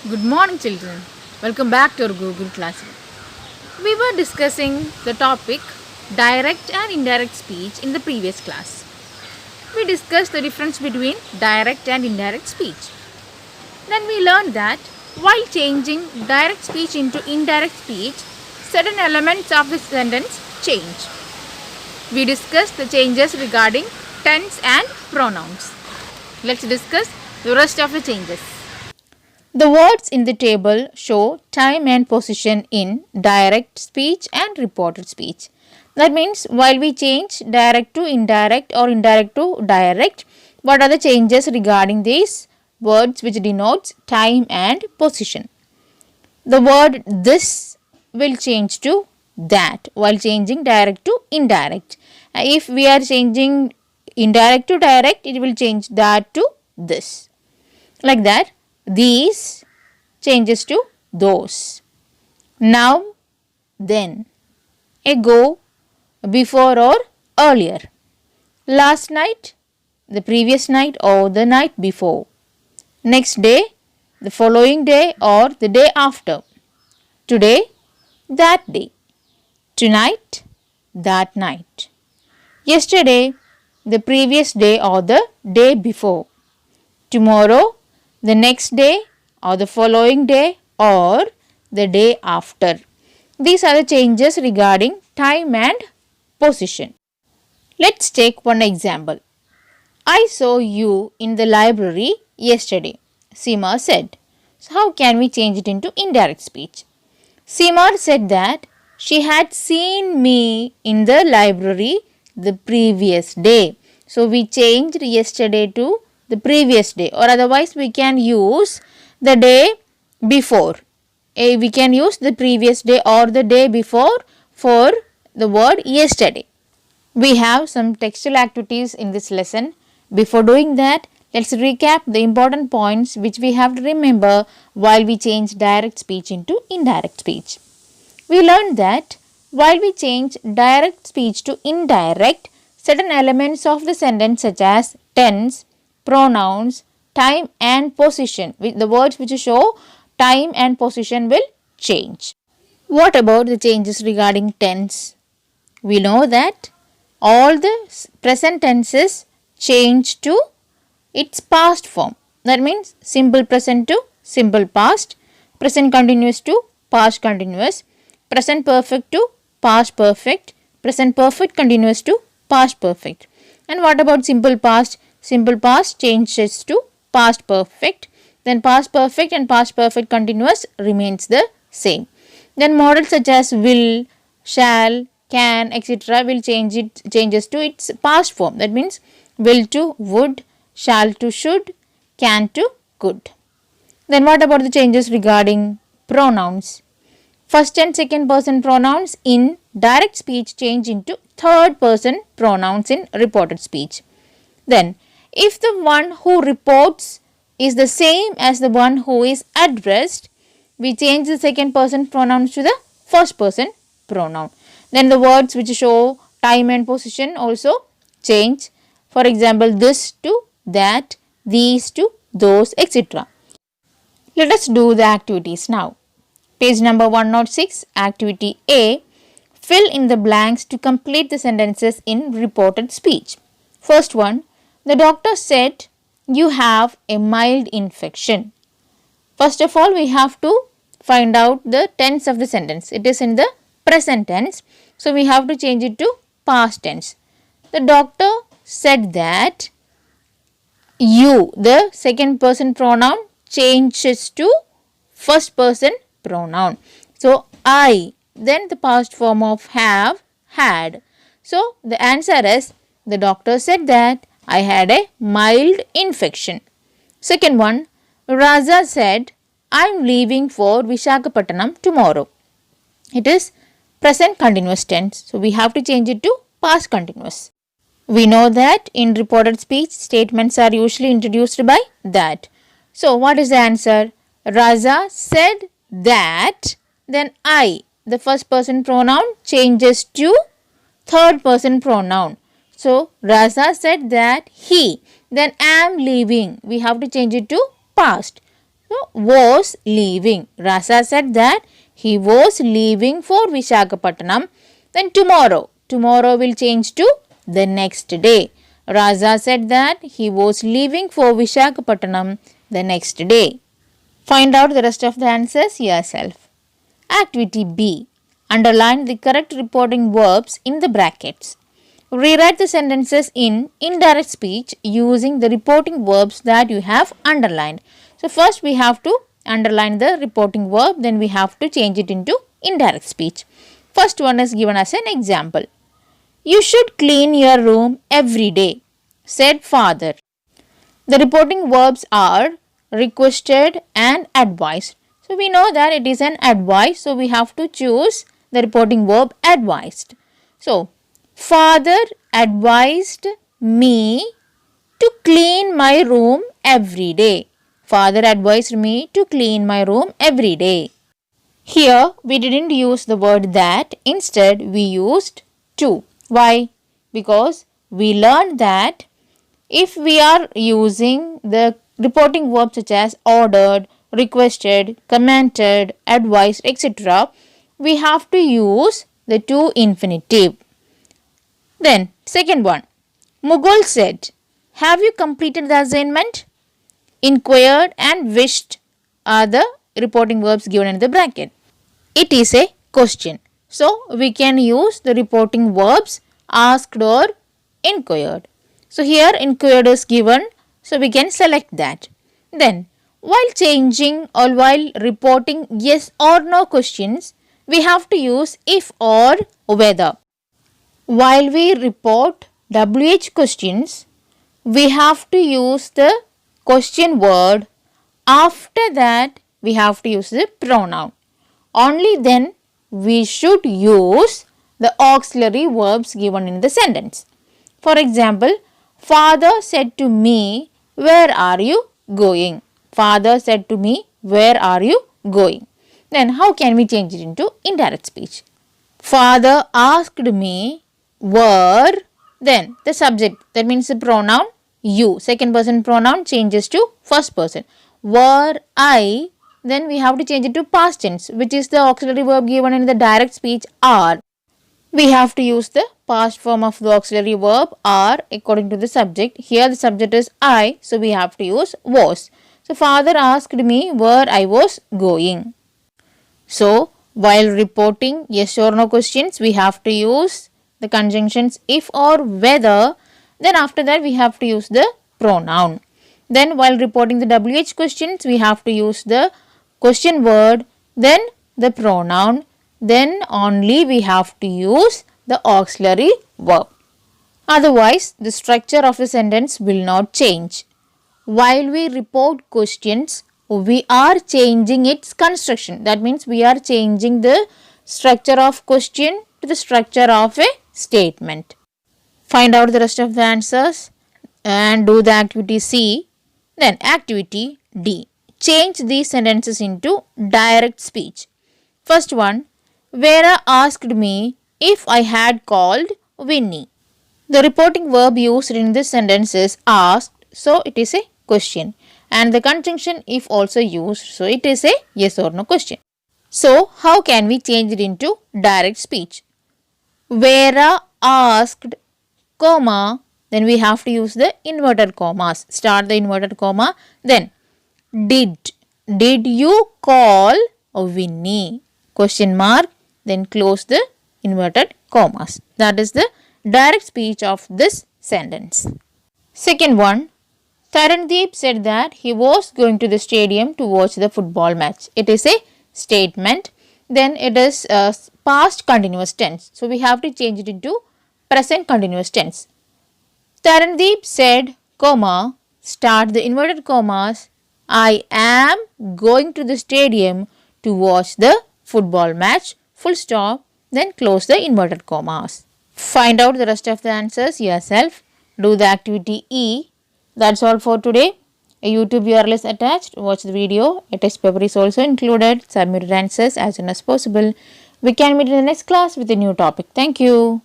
Good morning, children. Welcome back to our Google Classroom. We were discussing the topic direct and indirect speech in the previous class. We discussed the difference between direct and indirect speech. Then we learned that while changing direct speech into indirect speech, certain elements of the sentence change. We discussed the changes regarding tense and pronouns. Let's discuss the rest of the changes. The words in the table show time and position in direct speech and reported speech. That means while we change direct to indirect or indirect to direct, what are the changes regarding these words which denotes time and position? The word this will change to that while changing direct to indirect. If we are changing indirect to direct, it will change that to this. Like that, these changes to those. Now, then, ago, before or earlier. Last night, the previous night or the night before. Next day, the following day or the day after. Today, that day. Tonight, that night. Yesterday, the previous day or the day before. Tomorrow, the next day or the following day or the day after. These are the changes regarding time and position. Let's take one example. I saw you in the library yesterday, Seema said. So how can we change it into indirect speech? Seema said that she had seen me in the library the previous day. So we changed yesterday to the previous day, or otherwise we can use the day before. We can use the previous day or the day before for the word yesterday. We have some textual activities in this lesson. Before doing that, let's recap the important points which we have to remember while we change direct speech into indirect speech. We learned that while we change direct speech to indirect, certain elements of the sentence such as tense, pronouns, time and position, the words which show time and position will change. What about the changes regarding tense? We know that all the present tenses change to its past form. That means simple present to simple past, present continuous to past continuous, present perfect to past perfect, present perfect continuous to past perfect. And what about simple past? Simple past changes to past perfect. Then past perfect and past perfect continuous remains the same. Then models such as will, shall, can, etc. will changes to its past form. That means will to would, shall to should, can to could. Then what about the changes regarding pronouns? First and second person pronouns in direct speech change into third person pronouns in reported speech. Then if the one who reports is the same as the one who is addressed, we change the second person pronouns to the first person pronoun. Then the words which show time and position also change. For example, this to that, these to those, etc. Let us do the activities now. Page number 106, activity A. Fill in the blanks to complete the sentences in reported speech. First one, the doctor said you have a mild infection. First of all, we have to find out the tense of the sentence. It is in the present tense. So we have to change it to past tense. The doctor said that you, the second person pronoun, changes to first person pronoun. So I, then the past form of have, had. So the answer is the doctor said that I had a mild infection. Second one, Raza said I'm leaving for Visakhapatnam tomorrow. It is present continuous tense. So we have to change it to past continuous. We know that in reported speech, statements are usually introduced by that. So what is the answer? Raza said that, then I, the first person pronoun, changes to third person pronoun. So Raza said that he, then am leaving. We have to change it to past. So, was leaving. Raza said that he was leaving for Visakhapatnam. Then tomorrow. Tomorrow will change to the next day. Raza said that he was leaving for Visakhapatnam the next day. Find out the rest of the answers yourself. Activity B. Underline the correct reporting verbs in the brackets. Rewrite the sentences in indirect speech using the reporting verbs that you have underlined. So first we have to underline the reporting verb, then we have to change it into indirect speech. First one is given as an example. You should clean your room every day, said father. The reporting verbs are requested and advised. So we know that it is an advice, so we have to choose the reporting verb advised. So father advised me to clean my room every day. Father advised me to clean my room every day. Here we didn't use the word that, instead we used to. Why? Because we learned that if we are using the reporting verbs such as ordered, requested, commanded, advised, etc., we have to use the to infinitive. Then, second one. Mughal said, have you completed the assignment? Inquired and wished are the reporting verbs given in the bracket. It is a question. So, we can use the reporting verbs asked or inquired. So, here inquired is given. So, we can select that. Then, while changing or while reporting yes or no questions, we have to use if or whether. While we report WH questions, we have to use the question word. After that, we have to use the pronoun. Only then we should use the auxiliary verbs given in the sentence. For example, father said to me, where are you going? Father said to me, where are you going? Then how can we change it into indirect speech? Father asked me, were, then the subject, that means the pronoun you. Second person pronoun changes to first person. Were I, then we have to change it to past tense, which is the auxiliary verb given in the direct speech are. We have to use the past form of the auxiliary verb are according to the subject. Here the subject is I, so we have to use was. So father asked me where I was going. So while reporting yes or no questions, we have to use the conjunctions if or whether. Then after that we have to use the pronoun. Then while reporting the WH questions, we have to use the question word, then the pronoun, then only we have to use the auxiliary verb. Otherwise, the structure of the sentence will not change. While we report questions, we are changing its construction. That means we are changing the structure of question to the structure of a statement. Find out the rest of the answers and do the activity C. Then activity D. Change these sentences into direct speech. First one, Vera asked me if I had called Winnie. The reporting verb used in this sentence is asked, so it is a question. And the conjunction if also used, so it is a yes or no question. So how can we change it into direct speech? Vera asked, comma, then we have to use the inverted commas. Start the inverted comma. Then did you call Winnie? Question mark. Then close the inverted commas. That is the direct speech of this sentence. Second one. Tarandeep said that he was going to the stadium to watch the football match. It is a statement. Then it is past continuous tense. So we have to change it into present continuous tense. Tarandeep said, comma, start the inverted commas, I am going to the stadium to watch the football match, full stop, then close the inverted commas. Find out the rest of the answers yourself. Do the activity E. That's all for today. A YouTube URL is attached. Watch the video. A test paper is also included. Submit your answers as soon as possible. We can meet in the next class with a new topic. Thank you.